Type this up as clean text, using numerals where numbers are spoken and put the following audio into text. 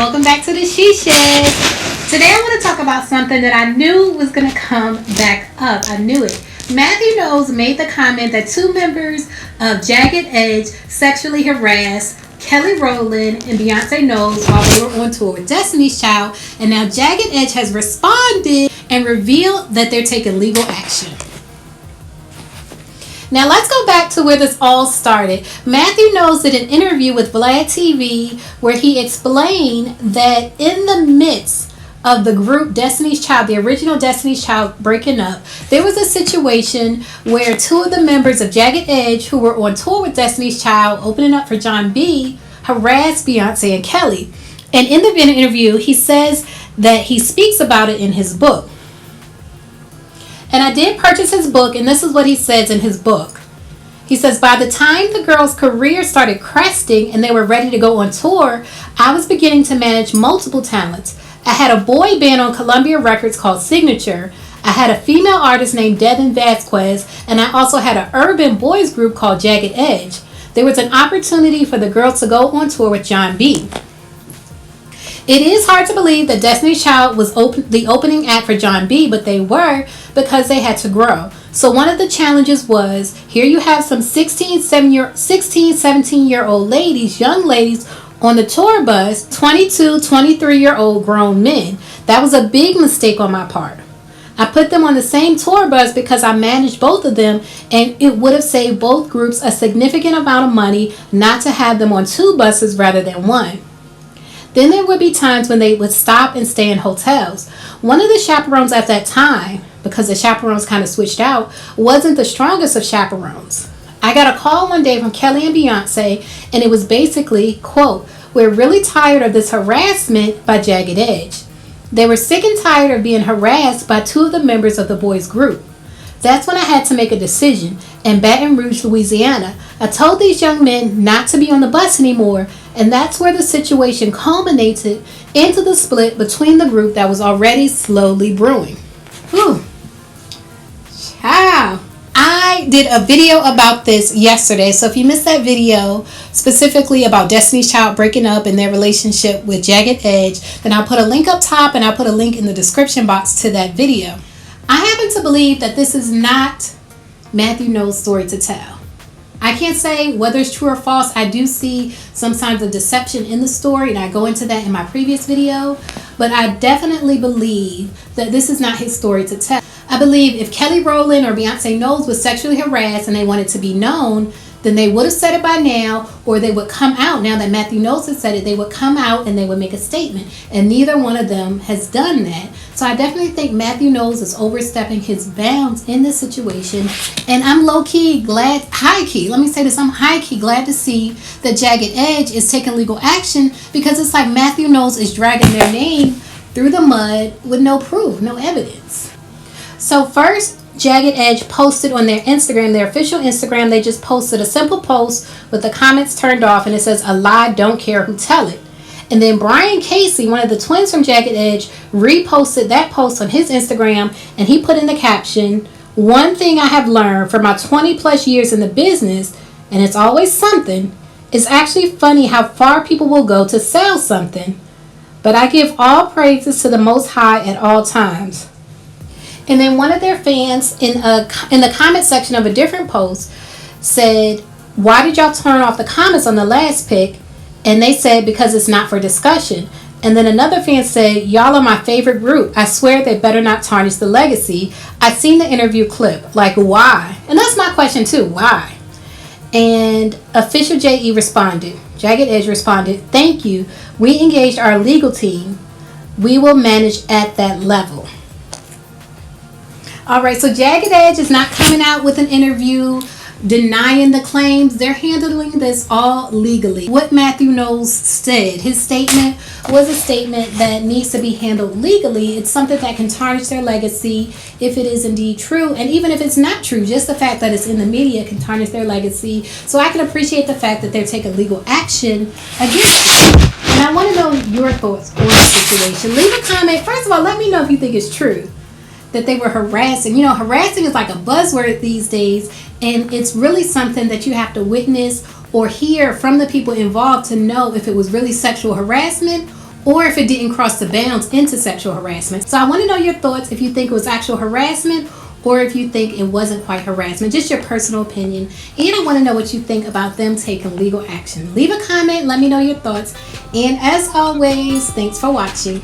welcome back to the She Shed. Today I want to talk about something that I knew was going to come back up. I knew it. Matthew Knowles made the comment that two members of Jagged Edge sexually harassed Kelly Rowland and Beyonce Knowles while they were on tour with Destiny's Child, and now Jagged Edge has responded and revealed that they're taking legal action. Now let's go back to where this all started. Matthew Knowles did an interview with Vlad TV where he explained that in the midst of the group Destiny's Child, the original Destiny's Child breaking up, there was a situation where two of the members of Jagged Edge who were on tour with Destiny's Child opening up for John B harassed Beyonce and Kelly. And in the interview, he says that he speaks about it in his book. And I did purchase his book, and this is what he says in his book. He says, by the time the girls' career started cresting and they were ready to go on tour, I was beginning to manage multiple talents. I had a boy band on Columbia Records called Signature. I had a female artist named Devin Vasquez, and I also had an urban boys group called Jagged Edge. There was an opportunity for the girls to go on tour with John B. It is hard to believe that Destiny's Child was the opening act for John B, but they were because they had to grow. So one of the challenges was, here you have some 16, 17-year-old ladies, young ladies, on the tour bus, 22, 23-year-old grown men. That was a big mistake on my part. I put them on the same tour bus because I managed both of them, and it would have saved both groups a significant amount of money not to have them on two buses rather than one. Then there would be times when they would stop and stay in hotels. One of the chaperones at that time, because the chaperones kind of switched out, wasn't the strongest of chaperones. I got a call one day from Kelly and Beyonce, and it was basically, quote, we're really tired of this harassment by Jagged Edge. They were sick and tired of being harassed by two of the members of the boys' group. That's when I had to make a decision. In Baton Rouge, Louisiana, I told these young men not to be on the bus anymore, and that's where the situation culminated into the split between the group that was already slowly brewing. Whew. Ciao. I did a video about this yesterday, so if you missed that video specifically about Destiny's Child breaking up and their relationship with Jagged Edge, then I'll put a link up top and I'll put a link in the description box to that video. I happen to believe that this is not Matthew Knowles' story to tell. I can't say whether it's true or false. I do see some signs of deception in the story, and I go into that in my previous video, but I definitely believe that this is not his story to tell. I believe if Kelly Rowland or Beyonce Knowles was sexually harassed and they wanted to be known, then they would have said it by now, or they would come out. Now that Matthew Knowles has said it, they would come out and they would make a statement, and neither one of them has done that. So I definitely think Matthew Knowles is overstepping his bounds in this situation, and I'm high-key glad to see that Jagged Edge is taking legal action, because it's like Matthew Knowles is dragging their name through the mud with no proof, no evidence. So first, Jagged Edge posted on their Instagram, their official Instagram, they just posted a simple post with the comments turned off, and it says, a lie, don't care who tell it. And then Brian Casey, one of the twins from Jagged Edge, reposted that post on his Instagram, and he put in the caption, one thing I have learned from my 20 plus years in the business, and it's always something, it's actually funny how far people will go to sell something. But I give all praises to the Most High at all times. And then one of their fans in the comment section of a different post said, why did y'all turn off the comments on the last pic? And they said, because it's not for discussion. And then another fan said, y'all are my favorite group. I swear they better not tarnish the legacy. I seen the interview clip. Like, why? And that's my question too. Why? And Official JE responded. Jagged Edge responded, thank you. We engaged our legal team. We will manage at that level. All right, so Jagged Edge is not coming out with an interview denying the claims. They're handling this all legally. What Matthew Knowles said, his statement was a statement that needs to be handled legally. It's something that can tarnish their legacy if it is indeed true. And even if it's not true, just the fact that it's in the media can tarnish their legacy. So I can appreciate the fact that they're taking legal action against it. And I want to know your thoughts on the situation. Leave a comment. First of all, let me know if you think it's true that they were harassing. You know, harassing is like a buzzword these days, and it's really something that you have to witness or hear from the people involved to know if it was really sexual harassment or if it didn't cross the bounds into sexual harassment. So I want to know your thoughts, if you think it was actual harassment or if you think it wasn't quite harassment, just your personal opinion. And I want to know what you think about them taking legal action. Leave a comment, let me know your thoughts. And as always, thanks for watching.